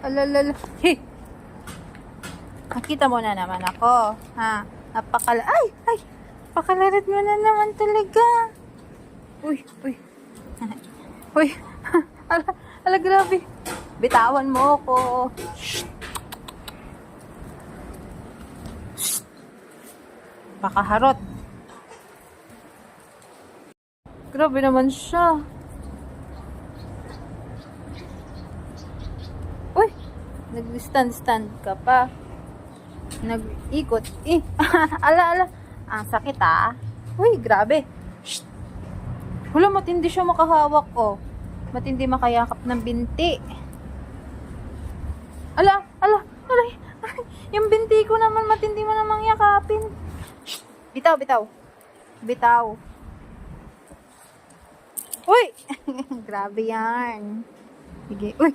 Alalala. Hey! Nakita mo na naman ako. Ha? Ay! Ay! Pakalarat mo na naman talaga. Uy! Uy! Uy! Ala, grabe. Bitawan mo ako. Shh! Shh! Pakaharot. Grabe naman siya. Uy! Nag-stand ka pa. Nag-ikot. Ala. Ang sakit ah. Uy, grabe. Shh! Wala, matindi siya makahawak oh. Matindi makayakap ng binti. Ala. Yung binti ko naman, matindi mo namang yakapin. Shh! Bitaw. Uy! Grabe yan. Sige. Uy.